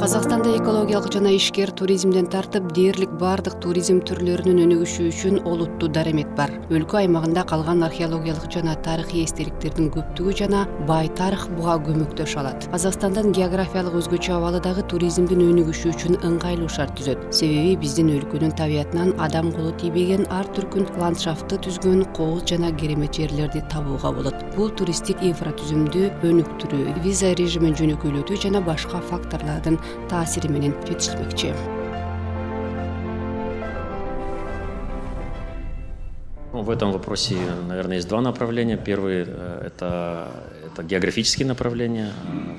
Казакстанда экологиялык жана ишкер туризмден тартып дээрлик бардык туризм түрлөрүнүн өнүгүшү үчүн олуттуу даремет бар. Өлкө аймагында калган археологиялык жана тарыхый эстеликтердин көптүгү жана бай тарых буга көмөктөш алат. Казакстандын географиялык өзгөчө абалы дагы туризмдин өнүгүшү үчүн ыңгайлуу шарт түзөт. Себеби биздин өлкөнүн табиятынан адам колу тийбеген ар түркүн ландшафтты түзгөн кооз жана керемет жерлерди табууга болот. Бул туристтик инфратүзүмдү өнүктүрүү, виза режимин жөнөкөйлөтүү жана башка факторлордун таасири менен жетишилмекчи. В этом вопросе, наверное, есть два направления. Первый – это географические направления.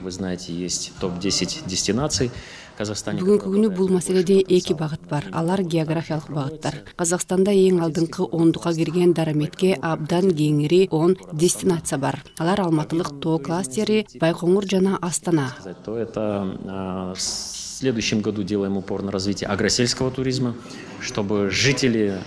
Вы знаете, есть топ-10 дестинаций в Казахстане. Бүгүнкү күнү бул маселеде эки багыт бар. Алар географиялык багыттар. Казакстанда эң алдыңкы 10-дукка кирген дараметке абдан кеңири 10 дестинация бар. Алар Алматылык Тоо кластери, Байкоңур жана Астана. То это в следующем году делаем упор на развитие агросельского туризма, чтобы жители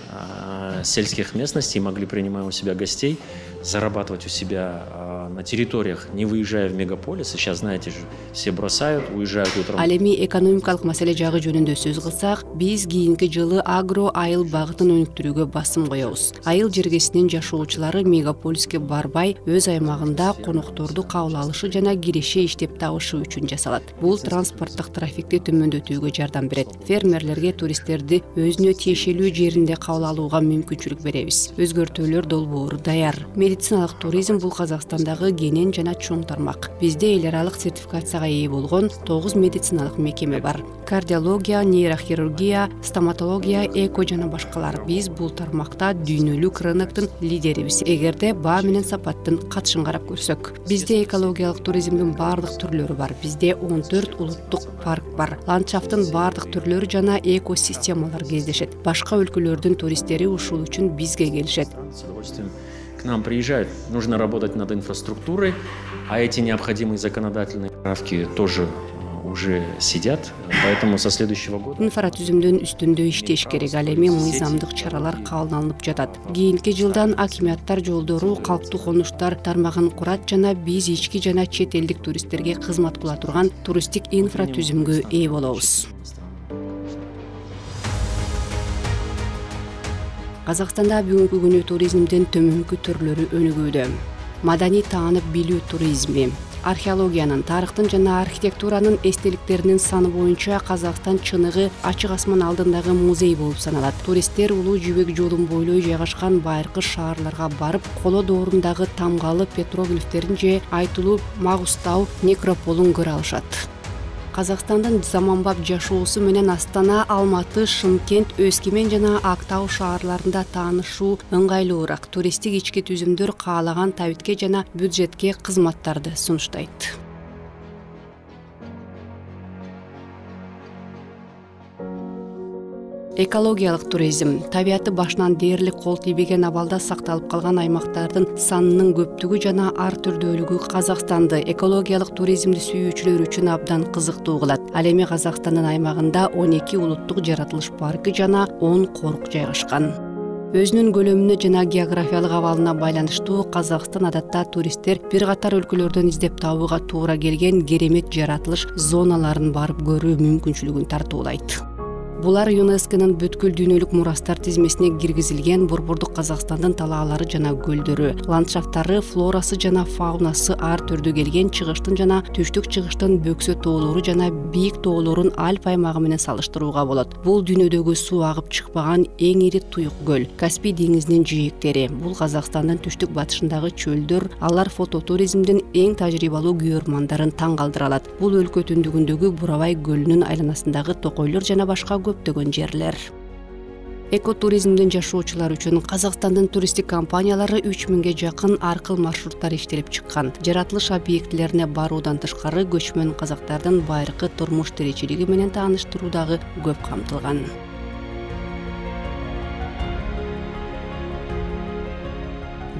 сельских местностей могли, принимая у себя гостей, зарабатывать у себя на территориях, не выезжая в мегаполисы. Сейчас, знаете же, все бросают, уезжают утром. Алеми экономикалык маселе жагы жөнүндө сөз кылсак, биз кийинки жылы агро айыл багытын өнүктүрүүгө басым коебуз. Айыл жергесинин жашоочулары мегаполиске барбай, өз аймагында конокторду кабыл алышы жана киреше иштеп табышы үчүн жасалат. Бул транспорттук трафикти төмөндөтүүгө жардам берет. Фермерлерге туристтерди өзүнө тиешелүү жеринде кабыл алууга мүмкүнчүлүк беребиз. Өзгөртүүлөр долбоору даяр. Медициналык туризм бул Казакстандагы кенен жана чоң тармак. Бизде эл аралык сертификацияга ээ болгон 9 медициналык мекеме бар. Кардиология, нейрохирургия, стоматология, эко жана башкалар. Биз бул тармакта дүйнөлүк рыноктун лидерибиз. Эгерде баа менен сапаттын катышын карап көрсөк, бизде экологиялык туризмдин бардык түрлөрү бар. Бизде 14 улуттук парк бар. Ландшафттын бардык түрлөрү жана экосистемалар кездешет. Башка өлкөлөрдүн туристтери ушул үчүн бизге келишет. К нам приезжают. Нужно работать над инфраструктурой, а эти необходимые законодательные правки тоже уже сидят, поэтому со следующего года инфратүзүмдүн үстүндө иштеш керек. Ал эми мыйзамдык чаралар кабыл алынып жатат. Кийинки жылдан акиматтар жолдору, калктуу конуштар тармагын курат жана биз ички жана чет элдик туристтерге кызмат кыла турган туристтик инфратүзүмгө ээ болобуз. Казакстанда бүгүнкү күнү туризмдин төмөнкү түрлөрү өнүгүүдө. Маданий таанып билүү туризми, археологиянын, тарыхтын жана архитектуранын эстеликтеринин саны боюнча Казакстан чыныгы ачык асман алдындагы музей болуп саналат. Туристтер Улуу Жибек жолун бойлой жайгашкан байыркы шаарларга барып, коло доорундагы тамгалы петроглифтерин же айтылуу Магустау некрополун көрө алышат. Казакстандын заманбап жашоосу менен Астана, Алматы, Шымкент, Өскемен жана Актау шаарларында таанышуу ыңгайлуураак. Туристтик ички түзүмдөр каалаган табитке жана бюджетке кызматтарды сунуштайт. Экологиялык туризм табияты башынан дээрлик кол тийбеген абалда сакталып калган аймактардын санынын көптүгү жана ар түрдүүлүгү Казакстанды экологиялык туризмди сүйүүчүлөр үчүн абдан кызыктуу кылат. Ал эми Казакстандын аймагында 12 улуттук жаратылыш паркы жана 10 корк жайгашкан. Өзүнүн көлөмүнө жана географиялык абалына байланыштуу Казакстан адатта туристтер бир катар өлкөлөрдөн издеп табууга туура келген керемет жаратылыш зоналарын барып көрүү мүмкүнчүлүгүн тартуулайт. Булар ЮНЕСКОнун бүткүл дүйнөлүк мурастар тизмесине киргизилген борбордук Казакстандын талаалары жана көлдөрү, ландшафттары, флорасы жана фаунасы ар түрдүү келген чыгыштын жана түштүк чыгыштын бөксө тоолору жана бийик тоолорун Альп аймагы менен салыштырууга болот. Бул дүйнөдөгү суу агып чыкпаган эң ири туюк көл, Каспий деңизинин жээктери. Бул Казакстандын түштүк батышындагы чөлдөр, алар фототуризмдин эң тажрыйбалуу күйөрмандарын таң калтыра алат. Бул өлкө түндүгүндөгү Бурабай көлүнүн айланасындагы токойлор жана башка көптөгөн жерлер. Экотуризмдин жашоочулар үчүн Казакстандын туристтик компаниялары 3000ге жакын аркыл маршруттар иштелип чыккан. Жаратылыш объектилерине баруудан тышкары көчмөн казактардын байыркы турмуш тиричилиги менен тааныштыруу дагы көп камтылган.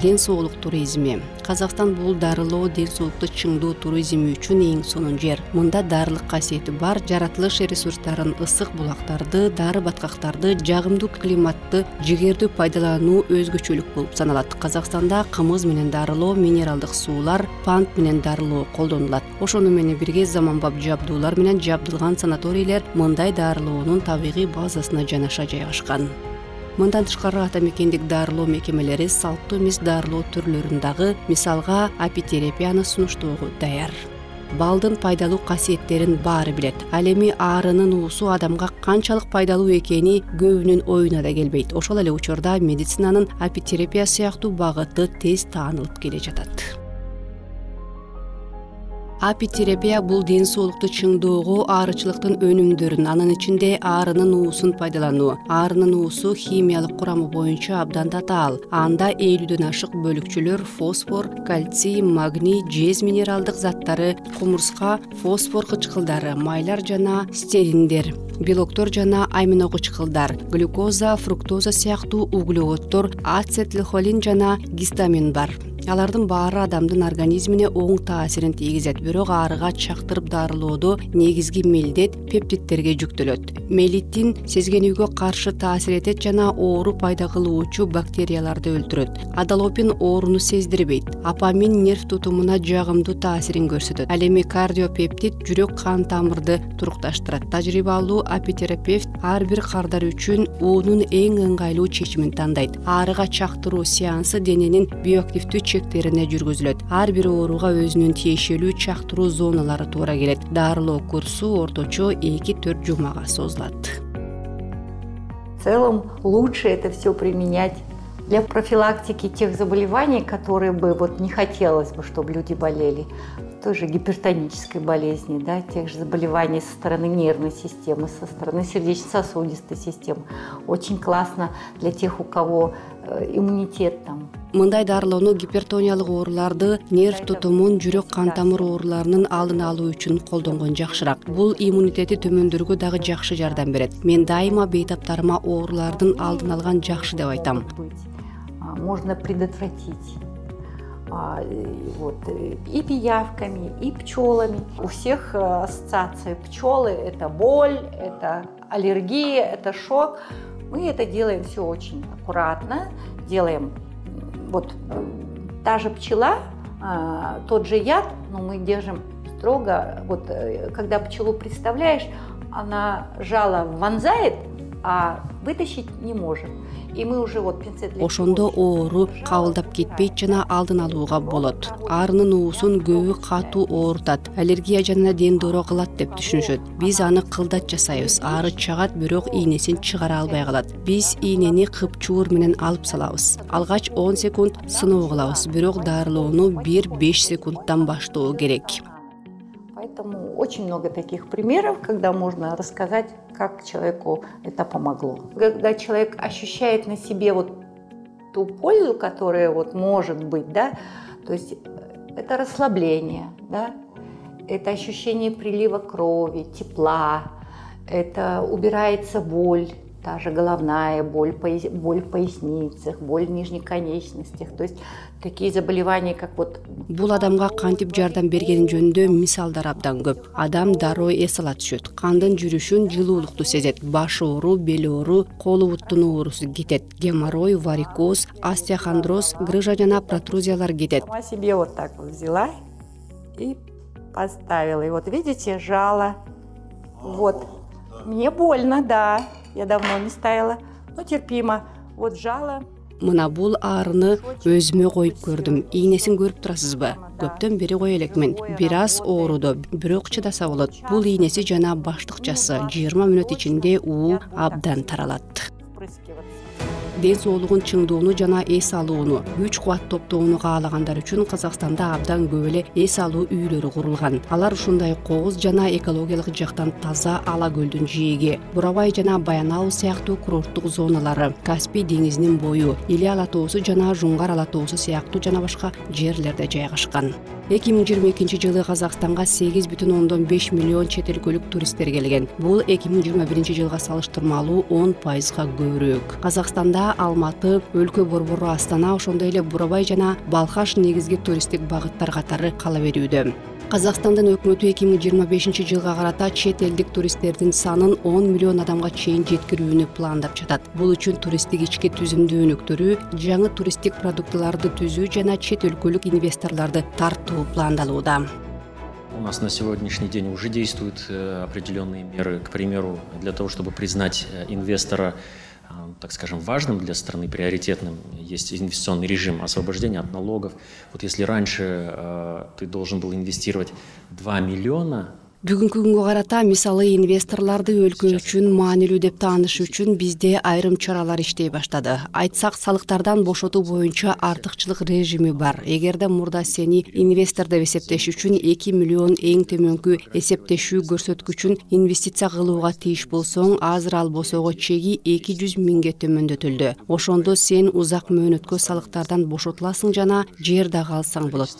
ден соолук туризми. Казакстан бул дарылоо, ден соолукту чыңдоо туризми үчүн эң сонун жер. Мында дарылык касиети бар жаратылыш ресурстарын, ысык булактарды, дары баткактарды, жагымдуу климатты, жигерди пайдалануу өзгөчөлүк болуп саналат. Казакстанда кымыз менен дарылоо, минералдык суулар, пант менен дарылоо колдонулат. Ошону менен бирге заманбап жабдуулар менен жабдылган санаторийлер мындай дарылоонун табигый базасына жанаша жайгашкан. Мындан тышкары атамекендик дарылоо мекемелери салттуу эмес дарылоо түрлөрүн дагы, мисалга апитерапияны сунуштоого даяр. Балдын пайдалуу касиеттерин баары билет. Ал эми аарынын уусу адамга канчалык пайдалуу экени көбүнүн оюна да келбейт. Ошол эле учурда медицинанын апитерапия сыяктуу багыты тез таанылып келе жатат. Апитерапия бул ден соолукту чыңдоого, аарычылыктын өнүмдөрүн, анын ичинде аарынын уусун пайдалануу. Аарынын уусу химиялык курамы боюнча абдан татаал. Анда 50дөн ашык бөлүкчөлөр фосфор, кальций, магний, жез минералдык заттары, кумурска, фосфор кычкылдары, майлар жана стериндер, белоктор жана амино кычкылдар, глюкоза, фруктоза сыяктуу углеводдор, ацетилхолин жана гистамин бар. Алардын баары адамдын организмине оң таасирин тийгизет, бирок аарыга чактырып дарылоодо негизги милдет пептидтерге жүктөлөт. Мелитин сезгенүүгө каршы таасир этет жана оору пайда кылуучу бактерияларды өлтүрөт. Адалопин ооруну сездирбейт. Апамин нерв тутумуна жагымдуу таасирин көрсөтөт. Ал эми кардиопептид жүрөк кан тамырды турукташтырат. Тажрыйбалуу апитерапевт ар бир кардар үчүн уунун эң ыңгайлуу чечимин тандайт. Аарыга чактыруу сеансы дененин биоактивдүү чектерине жүргүзүлөт. Ар бир ооруга өзүнүн тиешелүү чактыруу зоналары туура келет. Дарылоо курсу орточо 2-4 жумага созулат. В целом лучше это все применять для профилактики тех заболеваний, которые бы не хотелось бы, чтобы люди болели. Той же гипертонической болезни, да, тех же заболеваний со стороны нервной системы, со стороны сердечно-сосудистой системы. Очень классно для тех, у кого иммунитет там. Мындай дарылоону гипертониялык ооруларды, нерв тутумун, жүрөк кан тамыр ооруларынын алдын алуу үчүн колдонгон жакшыраак. Бул иммунитети төмөндөргө дагы жакшы жардам берет. Мен дайыма бейтаптарыма оорулардын алдын алган жакшы деп айтам. Можно предотвратить. И пиявками, и пчелами. У всех ассоциации пчелы – это боль, это аллергия, это шок. Мы это делаем все очень аккуратно, делаем та же пчела, тот же яд, но мы держим строго. Когда пчелу представляешь, она жало вонзает, а вытащить не может. Ошондо оору кабылдап кетпейт жана алдын алууга болот. Аарынын уусун көбү катуу оорутат, аллергия жана ден дооро кылат деп түшүнүшөт. Биз аны кылдат жасайбыз. Аары чагат, бирок ийнесин чыгара албай калат. Бизийнени кыпчуур менен алып салабыз. Алгач 10 секунд сыноо кылабыз, бирок дарылоону 1-5 секундтан баштоо керек. Поэтому очень много таких примеров, когда можно рассказать, как человеку это помогло. Когда человек ощущает на себе ту пользу, которая может быть, да, то есть это расслабление, да, это ощущение прилива крови, тепла, это убирается боль, та же головная боль в поясницах, боль в нижних конечностях, то есть такие заболевания, как Бул адамга кантип жардам бергени жөнүндө мисалдар абдан көп. Адам дароо эс ала түшөт, кандын жүрүшүн, жылуулукту сезет, баш оору, бел оору, колу буттун оорусу кетет, геморрой, варикоз, остеохондроз, грыжа жана протрузиялар кетет. Сама себе так взяла и поставила. И видите, жало. Мне больно, да. Я давно не ставила, но терпимо. Жало. Мына бул аарыны өзүмө коюп көрдүм. Ийнесин көрүп турасызбы? Көптөн бери кое элекмин. Бир аз оорудо, бирок чыдаса болот. Бул ийнеси жана баштыкчасы 20 мүнөт ичинде уу абдан таралат. Ден соолугун чыңдоону жана эс алууну, күч кубат топтоону каалагандар үчүн Казакстанда абдан көп эле эс алуу үйлөрү курулган. Алар ушундай кооз жана экологиялык жактан таза Ала көлдүн жээги, Бурабай жана Баянауыл сыяктуу курорттук зоналары, Каспий деңизинин бою, Иле ала тоосу жана Жуңгар ала тоосу сыяктуу жана башка жерлерде жайгашкан. 2022 жылы Казакстанга 8,5 миллион чет өлкөлүк туристтер келген. Бул 2021 жылга салыштырмалуу 10%га көбүрөөк. Казакстанда Алматы, өлкө борбору Астана, ошондой эле Бурабай жана Балхаш негизги туристтик багыттар катары кала берүүдө. Казакстандын өкмөтү 2025 жылга карата чет элдик туристтердин санын 10 миллион адамга чейин жеткирүүнү пландап жатат. Бул үчүн туристтик ички түзүмдү өнүктүрүү, жаңы туристтик продуктыларды түзүү жана чет өлкөлүк инвесторлорду тартуу пландалууда. У нас на сегодняшний день уже действуют определенные меры, к примеру, для того, чтобы признать инвестора, так скажем, важным для страны, приоритетным, есть инвестиционный режим освобождения от налогов. Вот если раньше ты должен был инвестировать 2 миллиона, Бүгүнкү күнгө карата мисалы инвесторлорду өлкө үчүн маанилүү деп тааныш үчүн бизде айрым чаралар иштей баштады. Айтсак, салыктардан бошотуу боюнча артыкчылык режими бар. Эгерде мурда сени инвестор деп эсептеш үчүн 2 миллион эң төмөнкү эсептешүү көрсөткүчүн инвестиция кылууга тийиш болсоң, азыр ал босоого чеги 200 миңге төмөндөтүлдү. Ошондо сен узак мөөнөткө салыктардан бошотуласың жана жер дагы алсаң болот.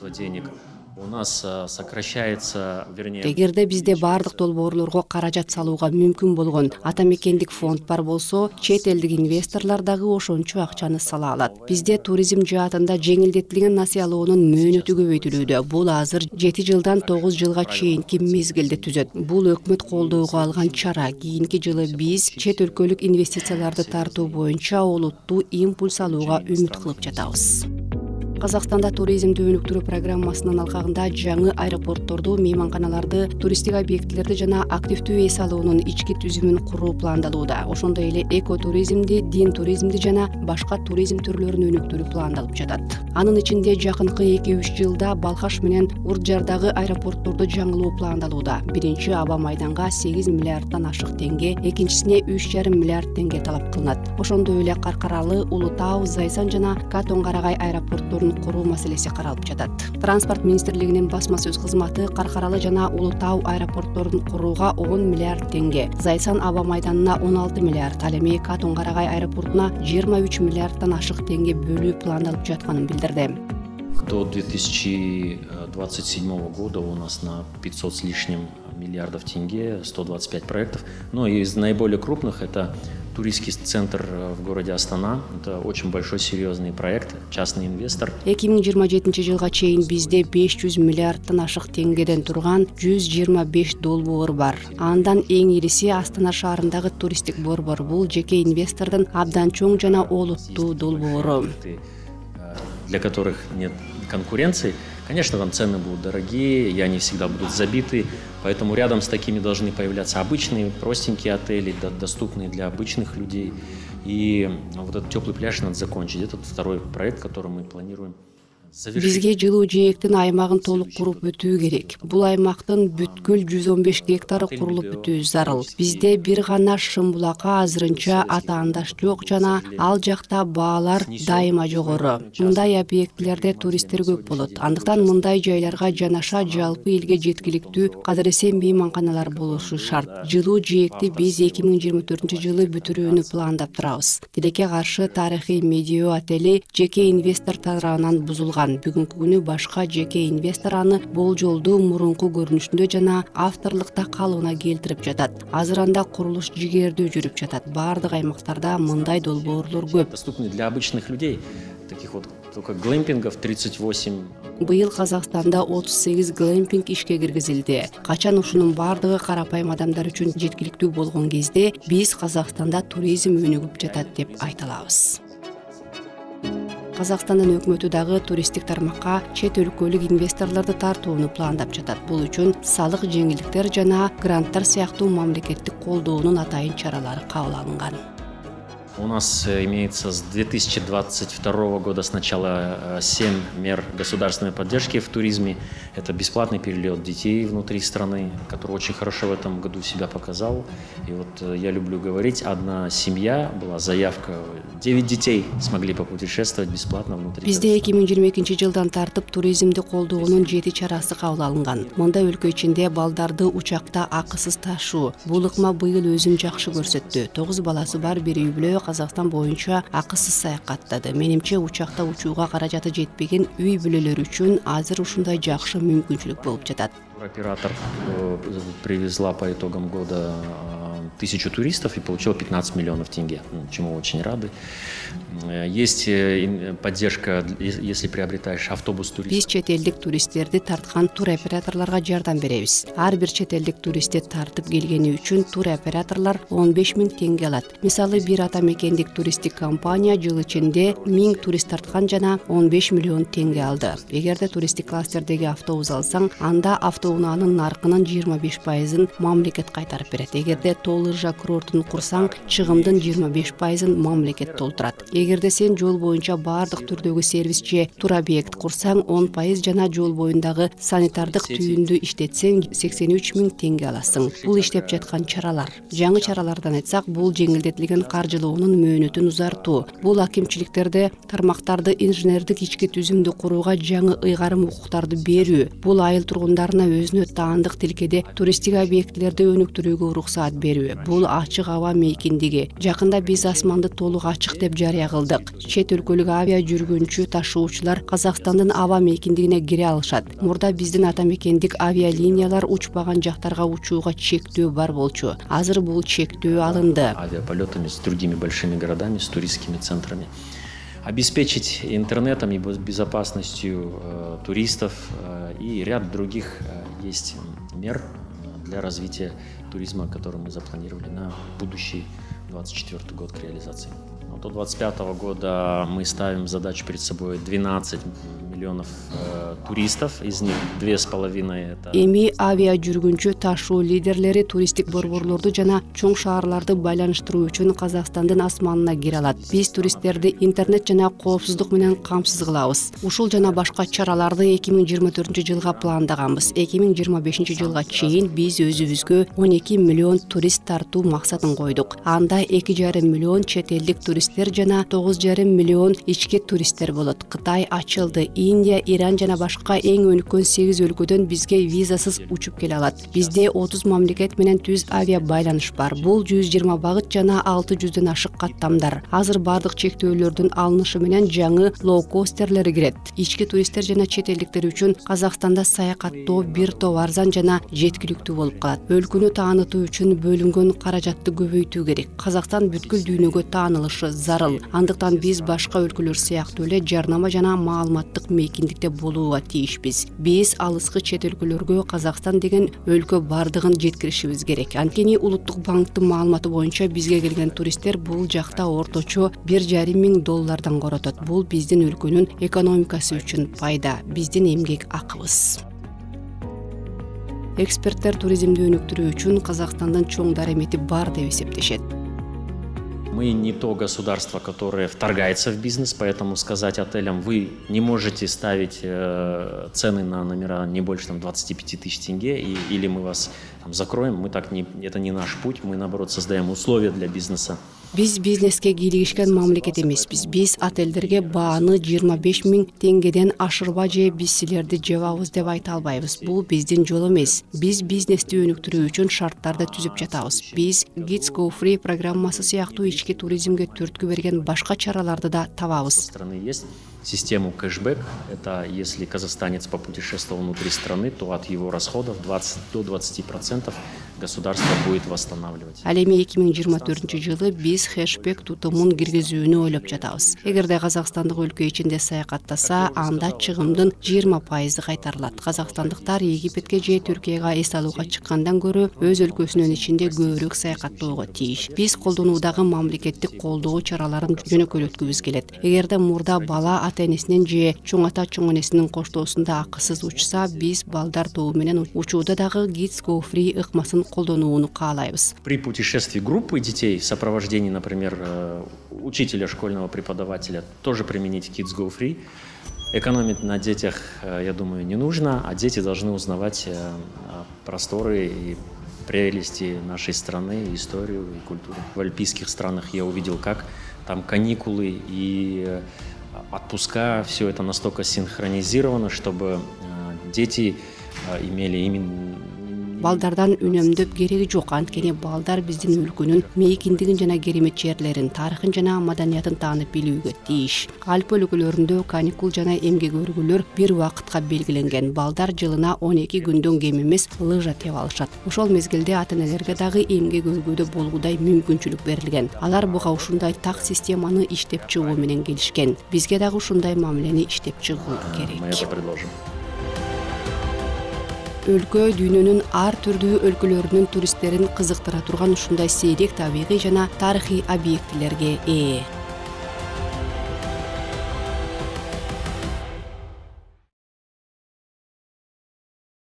У нас сокращается, вернее... Эгерде бизде бардык долбоорлорго каражат салууга мүмкүн болгон атамекендик фонд бар болсо, чет элдик инвесторлор дагы ошончо акчаны сала алат. Бизде туризм жаатында жеңилдетилген насыялоонун мөөнөтү көбөйтүлүүдө. Бул азыр 7 жылдан 9 жылга чейинки мезгилди түзөт. Бул өкмөт колдоого алган чара. Кийинки жылы биз чет өлкөлүк инвестицияларды тартуу боюнча олуттуу импульс алууга үмүт кылып жатабыз. Казакстанда туризмди өнүктүрүү программасынын алкагында жаңы аэропортторду, мейманканаларды, туристтик объектилерди жана активдүү эс алуунун ички түзүмүн куруу пландалууда. Ошондой эле экотуризмди, дин туризмди жана башка туризм түрлөрүн өнүктүрүү пландалып жатат. Анын ичинде жакынкы 2-3 жылда Балхаш менен Урджардагы аэропортторду жаңылоо пландалууда. Биринчи аба майданга 8 миллиарддан ашык теңге, экинчисине 3,5 миллиард теңге талап кылынат. Ошондой эле Каркаралы, Улуу Тау, Зайсан жана Катон Карагай аэропортторун куруу маселеси каралып жатат. Транспорт министрлигинин басма сөз кызматы Каркаралы жана Улуу Тау аэропортторун курууга 10 миллиард теңге, Зайсан аба майданына 16 миллиард, ал эми Катон Карагай аэропортуна 23 миллиарддан ашык теңге бөлүү пландалып жатканын билдирди. До 2027 года у нас на 500 с лишним миллиардов тенге, 125 проектов. Но из наиболее крупных это туристский центр в городе Астана. Это очень большой, серьезный проект, частный инвестор. 2027 жылга чейин бизде 500 миллиарддан ашык теңгеден турган 125 долбоор бар. Андан эң ириси Астана шаарындагы туристтик борбор. Бул жеке инвестордун абдан чоң жана олуттуу долбоору. Для которых нет конкуренции. Конечно, там цены будут дорогие, и они всегда будут забиты, поэтому рядом с такими должны появляться обычные, простенькие отели, доступные для обычных людей. И вот этот теплый пляж надо закончить. Это второй проект, который мы планируем. Бизге жылуу жээктин аймагын толук куруп бүтүү керек. Бул аймактын бүткүл 115 гектары курулуп бүтүү зарыл. Бизде бир гана Шымбулакка азырынча атаандаш жок жана ал жакта баалар дайыма жогору. Мындай объектилерде туристтер көп болот. Андыктан мындай жайларга жанаша жалпы элге жеткиликтүү кадыресен мейманканалар болушу шарт. Жылуу жээкти биз 2024 жылы бүтүрүүнү пландап турабыз. Тилекке каршы тарыхый Медео отели жеке инвестор тарабынан бузулган. Бүгүнкү күнү башка жеке инвестор аны болжолдуу мурунку көрүнүшүндө жана авторлукта калыбына келтирип жатат. Азыр анда курулуш жигердүү жүрүп жатат. Бардык аймактарда мындай долбоорлор көп. Доступны для обычных людей, таких вот только глэмпингов 38. Быйыл Казакстанда 38 глэмпинг ишке киргизилди. Качан ушунун бардыгы карапайым адамдар үчүн жеткиликтүү болгон кезде биз Казакстанда туризм өнүгүп жатат деп айта алабыз. Казакстандын өкмөтү дагы туристтик тармакка чет өлкөлүк инвесторлорду тартууну пландап жатат. Бул үчүн салык жеңилдиктер жана гранттар сыяктуу мамлекеттик колдоонун атайын чаралары кабыл алынган. У нас имеется с 2022 года с начала 7 мер государственной поддержки в туризме. Это бесплатный перелет детей внутри страны, который очень хорошо в этом году себя показал. И вот я люблю говорить, одна семья, была заявка, 9 детей смогли попутешествовать бесплатно внутри. Бизде 2022 жылдан тартып туризмди колдоонун 7 чарасы кабыл алынган. Мында өлкө ичинде балдарды учакта акысыз ташуу. Бул ыкма быйыл өзүн жакшы көрсөттү. 9 баласы бар бир үй бүлө Казакстан боюнча акысыз саякаттады. Менимче учакта учууга каражаты жетпеген үй бүлөлөр үчүн азыр ушундай жакшы мүмкүнчүлүк болуп жатат. Туроператор привезла по итогам года 1000 туристов и получила 15 миллионов тенге, чему очень рады. Есть поддержка, если приобретаешь автобус турист. Биз чет элдик туристтерди тарткан туроператорлорго жардам беребиз. Ар бир чет элдик туристти тартып келгени үчүн туроператорлор 15 000 тенге алат. Мисалы, бир ата мекендик туристтик компания жыл ичинде 1000 турист тарткан жана 15 миллион тенге алды. Эгерде туристтик кластердеги автобус алсаң, анда автоунаанын наркынын 25%-ын мамлекет кайтарып берет. Эгерде Толыржа курортун курсаң, чыгымдын 25%-ын мамлекет толтурат. Эгерде сен жол боюнча бардык түрдөгү сервис же тур объект курсаң, 10% жана жол боюндагы санитардык түйүндү иштетсең 83 000 тенге аласың. Бул иштеп жаткан чаралар. Жаңы чаралардан айтсак, бул жеңилдетилген каржылоонун мөөнөтүн узартуу. Бул акимчиликтерде тармактарды инженердик ички түзүмдү курууга жаңы ыйгарым укуктарды берүү. Бул айыл тургундарына өзүнө таандык тилкеде туристтик объектилерди өнүктүрүүгө уруксаат берүү. Бул ачык аба мейкиндиги. Жакында биз асманды толук ачык деп жарыя кылдык. Чет өлкөлүк авиа жүргүнчү ташуучулар Казакстандын аба мейкиндигине кире алышат. Мурда биздин ата мекендик авиалиниялар учпаган жактарга учууга чектөө бар болчу. Азыр бул чектөө алынды. Авиаполетами с другими большими городами, с туристскими центрами. Обеспечить интернетом и безопасностью туристов и ряд других есть мер для развития туризма, который мы запланировали на будущий 2024 год к реализации. До 2025 года мы ставим задачу перед собой 12 миллионов туристов, из них 2,5 это... Эми авиа жүргүнчү ташуу лидерлери туристтик борборлорду жана чоң шаарларды байланыштыруу үчүн Казакстандын асманына кире алат. Биз туристтерди интернет жана коопсуздук менен камсыз кылабыз. Ушул жана башка чараларды 2024 жылга пландаганбыз. 2025 жылга чейин биз өзүбүзгө 12 миллион турист тартуу максатын койдук. Анда 2,5 миллион чет элдик туристтер жана 9,5 миллион ички туристтер болот. Кытай ачылды. Индия, Иран жана башка эң өнүккөн 8 өлкөдөн бизге визасыз учуп келе алат. Бизде 30 мамлекет менен түз авиа байланыш бар. Бул 120 багыт жана 600дөн ашык каттамдар. Азыр бардык чектөөлөрдүн алынышы менен жаңы лоукостерлер кирет. Ички туристтер жана чет элдиктер үчүн Казакстанда саякаттоо бир топ арзан жана жеткиликтүү болуп калат. Өлкөнү таанытуу үчүн бөлүнгөн каражатты көбөйтүү керек. Казакстан бүткүл дүйнөгө таанылышы зарыл. Андыктан биз башка өлкөлөр сыяктуу эле жарнама жана маалыматтык мейкиндикте болууга тийишпиз. Биз алыскы чет өлкөлөргө Казакстан деген өлкө бардыгын жеткиришибиз керек. Анткени Улуттук банктын маалыматы боюнча бизге келген туристтер бул жакта орточо $1,5 коротот. Бул биздин өлкөнүн экономикасы үчүн пайда, биздин эмгек акыбыз. Эксперттер туризмди өнүктүрүү үчүн Казакстандын чоң даремети бар деп эсептешет. Мы не то государство, которое вторгается в бизнес, поэтому сказать отелям, вы не можете ставить цены на номера не больше 25 тысяч тенге, или мы вас закроем. Мы так это не наш путь, мы наоборот создаем условия для бизнеса. Биз бизнеске кийлигишкен мамлекет эмеспиз. Биз отелдерге бааны 25 000 тенгеден ашырба же биз силерди жебабыз деп айта албайбыз. Бул биздин жол эмес. Биз бизнести өнүктүрүү үчүн шарттарды түзүп жатабыз. Биз Kids Go Free программасы сыяктуу ички туризмге түрткү берген башка чараларды да табабыз. Страны есть систему кэшбэк. Это если казахстанец попутешествовал внутри страны, то от его расходов 20 до 20% государство будет восстанавливать. Ал эми 2024 жылы биз хэшбэк тутумун киргизүүнү ойлоп жатабыз. Эгерде казакстандык өлкө ичинде саякаттаса, анда чыгымдын 20% кайтарылат. Казакстандыктар Египетке же Түркияга эс алууга чыккандан көрө өз өлкөсүнүн ичинде көбүрөөк саякаттоого тийиш. Биз колдонуудагы мамлекеттик колдоо чараларын жөнөкөйөткүбүз келет. Эгерде мурда бала ата-энесинин же чоң ата чоң энесинин коштоосунда акысыз учса, биз балдар тобу менен учууда дагы Kids Go Free ыкмасын колдонууну каалайбыз. При путешествии группы детей в сопровождении, например, учителя, школьного преподавателя, тоже применить Kids Go Free. Экономить на детях, я думаю, не нужно, а дети должны узнавать просторы и прелести нашей страны, историю и культуру. В альпийских странах я увидел, как там каникулы и отпуска, все это настолько синхронизировано, чтобы дети имели именно балдардан үнөмдөп кереги жок. Анткени балдар биздин өлкөнүн мейкиндигин жана керемет жерлерин, тарыхын жана маданиятын таанып билүүгө тийиш. Алп өлкөлөрүндө каникул жана эмгек өргүлөр бир убакытка белгиленген. Балдар жылына 12 күндөн кем эмес лыжа тебе алышат. Ошол мезгилде ата-энелерге дагы эмгек өргүүдө болгудай мүмкүнчүлүк берилген. Алар буга ушундай так системаны иштеп чыгуу менен келишкен. Бизге дагы ушундай мамилени иштеп чыгуу керек. Өлкө дүйнөнүн ар түрдүү өлкөлөрүнүн туристтерин кызыктыра турган ушундай сейрек табигый жана тарыхый объектилерге ээ.